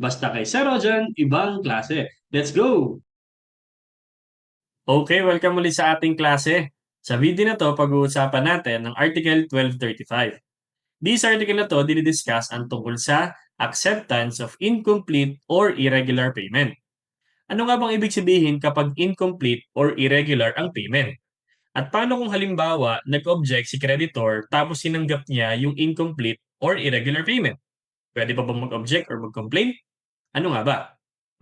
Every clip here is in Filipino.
Basta kay Sir Rojan, ibang klase. Let's go! Okay, welcome ulit sa ating klase. Sa video na to, pag-uusapan natin ang Article 1235. This article na to, dinidiscuss ang tungkol sa acceptance of incomplete or irregular payment. Ano nga bang ibig sabihin kapag incomplete or irregular ang payment? At paano kung halimbawa, nag-object si creditor tapos sinanggap niya yung incomplete or irregular payment? Pwede pa bang mag-object or mag-complain? Ano nga ba?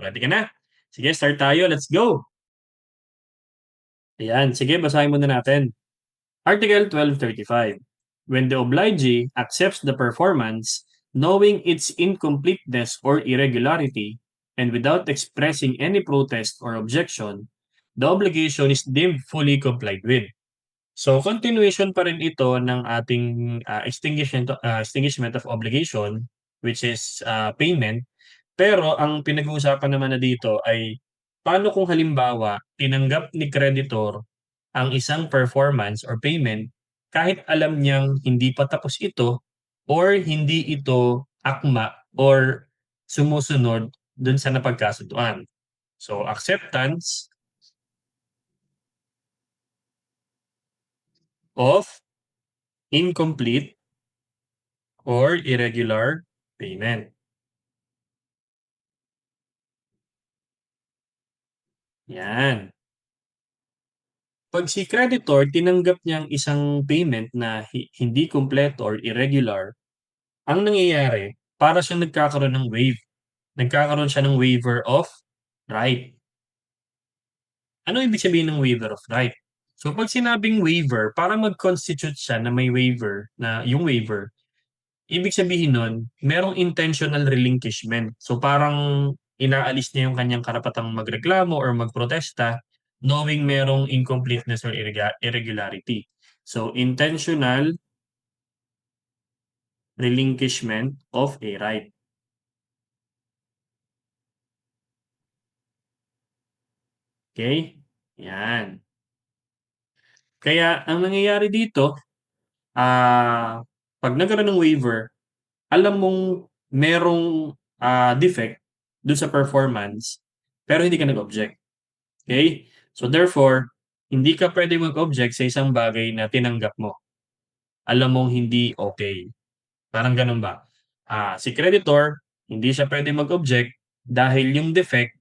Ready ka na? Sige, start tayo. Let's go! Ayan, sige, basahin muna natin. Article 1235. When the obligee accepts the performance, knowing its incompleteness or irregularity, and without expressing any protest or objection, the obligation is deemed fully complied with. So, continuation pa rin ito ng ating extinguishment of obligation, which is payment. Pero ang pinag-uusapan naman na dito ay paano kung halimbawa tinanggap ni creditor ang isang performance or payment kahit alam niyang hindi pa tapos ito or hindi ito akma or sumusunod dun sa napagkasunduan. So, acceptance of incomplete or irregular payment. Yan. Pag si creditor tinanggap niya ang isang payment na hindi kumpleto or irregular, ang nangyayari para siyang nagkakaroon ng waive. Nagkakaroon siya ng waiver of right. Ano ibig sabihin ng waiver of right? So pag sinabing waiver, para mag-constitute siya na may waiver, na yung waiver, ibig sabihin nun, merong intentional relinquishment. So parang inaalis niya yung kanyang karapatang magreklamo or magprotesta knowing merong incompleteness or irregularity. So intentional relinquishment of a right. Okay? Yan. Kaya ang nangyayari dito, pag nagkaroon ng waiver, alam mong merong defect dun sa performance, pero hindi ka nag-object. Okay? So therefore, hindi ka pwede mag-object sa isang bagay na tinanggap mo. Alam mong hindi okay. Parang ganun ba? Si creditor, hindi siya pwede mag-object dahil yung defect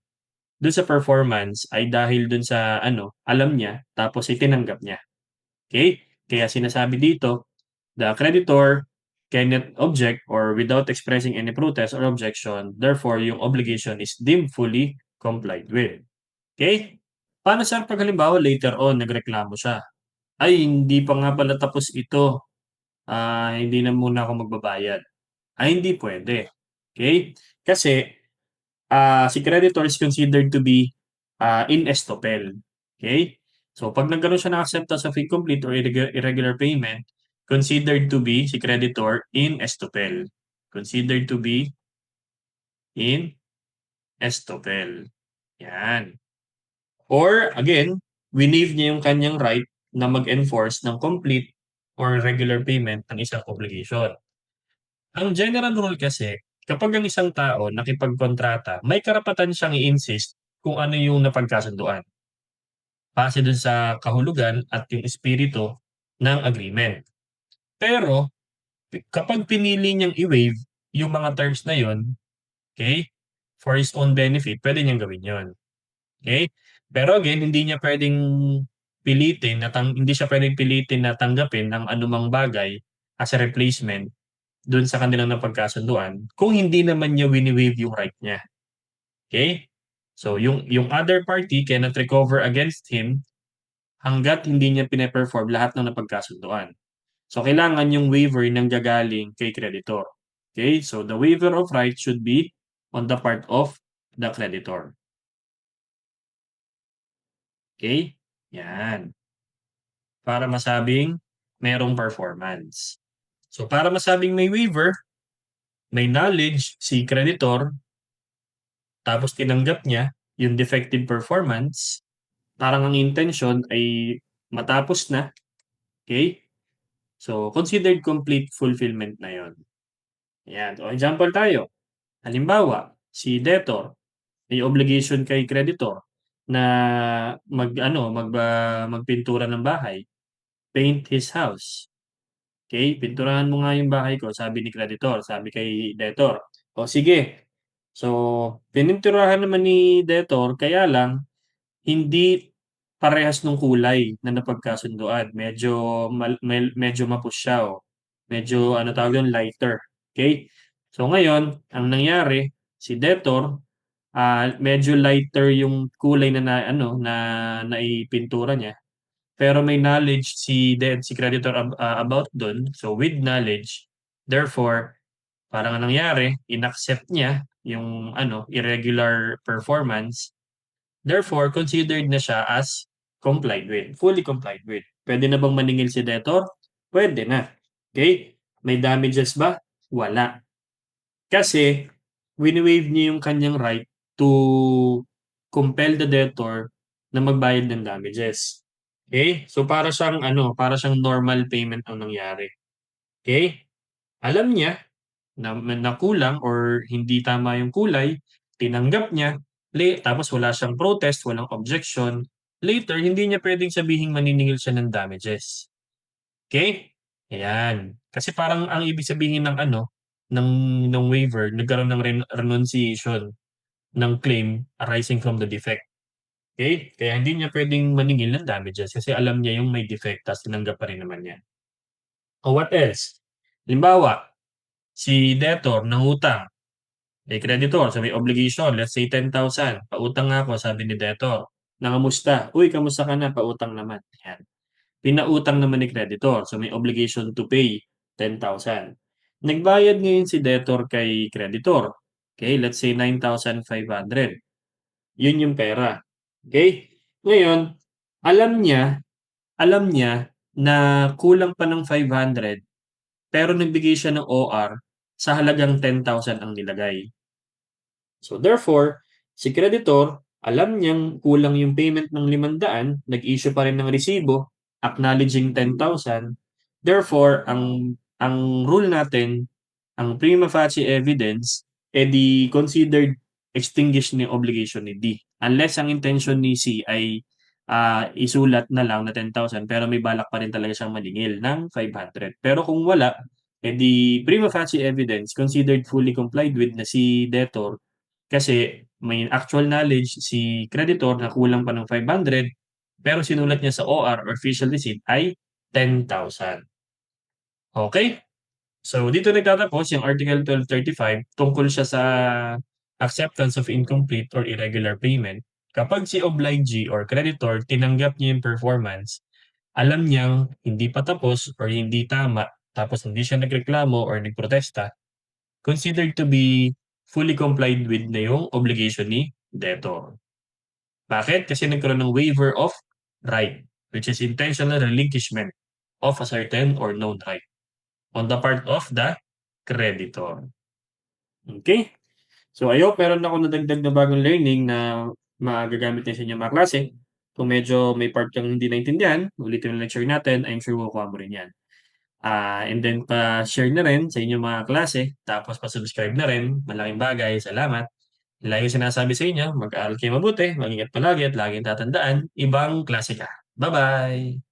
dun sa performance ay dahil dun sa alam niya, tapos itinanggap niya. Okay? Kaya sinasabi dito, the creditor cannot object or without expressing any protest or objection, therefore, yung obligation is deemed fully complied with. Okay? Paano sir pag halimbawa later on nagreklamo siya? Ay, hindi pa nga pala tapos ito. Hindi na muna ako magbabayad. Ay, hindi pwede. Okay? Kasi si creditor is considered to be in estoppel. Okay? So, pag nagkaroon siya ng acceptance of incomplete or irregular payment, considered to be si creditor in estoppel. Considered to be in estoppel. Yan. Or, again, winive niya yung kanyang right na mag-enforce ng complete or regular payment ng isang obligation. Ang general rule kasi, kapag ang isang tao nakipagkontrata, may karapatan siyang i-insist kung ano yung napagkasunduan. Base dun sa kahulugan at yung espiritu ng agreement. Pero, kapag pinili niyang i-waive yung mga terms na yon, okay, for his own benefit, pwede niyang gawin yon. Okay? Pero again, hindi siya pwedeng pilitin na tanggapin ang anumang bagay as a replacement dun sa kanilang napagkasunduan kung hindi naman niya wini-waive yung right niya. Okay? So, yung other party cannot recover against him hangga't hindi niya pine-perform lahat ng napagkasunduan. So, kailangan yung waiver nanggagaling kay creditor. Okay? So, the waiver of right should be on the part of the creditor. Okay? Yan. Para masabing merong performance. So, para masabing may waiver, may knowledge si creditor, tapos tinanggap niya yung defective performance, parang ang intention ay matapos na. Okay? So, considered complete fulfillment na yon. Ayan. So, example tayo. Halimbawa, si debtor, may obligation kay creditor na magpintura ng bahay, paint his house. Okay, pinturahan mo nga yung bahay ko, sabi ni creditor, sabi kay debtor. O sige. So, pininturahan naman ni debtor, kaya lang hindi parehas nung kulay na napagkasunduan. Medyo mapus siya, o medyo ano tawag dun, lighter. Okay? So ngayon, ang nangyari, si debtor, medyo lighter yung kulay na naipintura niya. Pero may knowledge si creditor about dun. So with knowledge, therefore, parang anong nangyari, inaccept niya yung irregular performance. Therefore, considered na siya as complied with, fully complied with. Pwede na bang maningil si debtor? Pwede na. Okay? May damages ba? Wala. Kasi wini-waive niya yung kanyang right to compel the debtor na magbayad ng damages. Okay? So para siyang normal payment ang nangyari. Okay? Alam niya na kulang or hindi tama yung kulay, tinanggap niya, tapos wala siyang protest, walang objection. Later, hindi niya pwedeng sabihing maniningil siya ng damages. Okay? Ayan. Kasi parang ang ibig sabihin ng waiver, nagkaroon ng renunciation ng claim arising from the defect. Okay? Kaya hindi niya pwedeng maningil ng damages kasi alam niya yung may defect tapos tinanggap pa rin naman niya. O what else? Halimbawa, si debtor nangutang kay creditor, so may obligation, let's say 10,000, pautang nga ako, sabi ni debtor. Nangamusta? Uy, kamusta ka na? Pautang naman. Yan. Pinautang naman ni creditor, so may obligation to pay 10,000. Nagbayad ngayon si debtor kay creditor. Okay, let's say 9,500. Yun yung pera. Okay? Ngayon, alam niya na kulang pa ng 500 pero nagbigay siya ng OR sa halagang 10,000 ang nilagay. So therefore, si creditor, alam niyang kulang yung payment ng 500, nag-issue pa rin ng resibo, acknowledging 10,000. Therefore, ang rule natin, ang prima facie evidence, di considered extinguished ni obligation ni D. Unless ang intention ni C ay isulat na lang na 10,000 pero may balak pa rin talaga siyang maningil ng 500. Pero kung wala, di prima facie evidence considered fully complied with na si debtor kasi may actual knowledge si creditor na kulang pa ng 500 pero sinulat niya sa OR or official receipt ay 10,000. Okay? So dito nagtatapos yung Article 1235 tungkol siya sa acceptance of incomplete or irregular payment. Kapag si obligee or creditor tinanggap niya yung performance, alam niyang hindi pa tapos or hindi tama, tapos hindi siya nagreklamo or nagprotesta, considered to be fully complied with na yung obligation ni debtor. Bakit? Kasi nagkaroon ng waiver of right, which is intentional relinquishment of a certain or known right on the part of the creditor. Okay? So I hope meron akong nadagdag na bagong learning na magagamit din sa inyong mga klase. Kung medyo may part kang hindi naintindihan, ulitin yung lecture natin, I'm sure makukuha mo rin yan. And then pa-share na rin sa inyong mga klase, tapos pa-subscribe na rin. Malaking bagay. Salamat. Lagi sinasabi sa inyo, mag-aaral kayo mabuti, mag-ingat palagi at laging tatandaan, ibang klase ka. Bye-bye!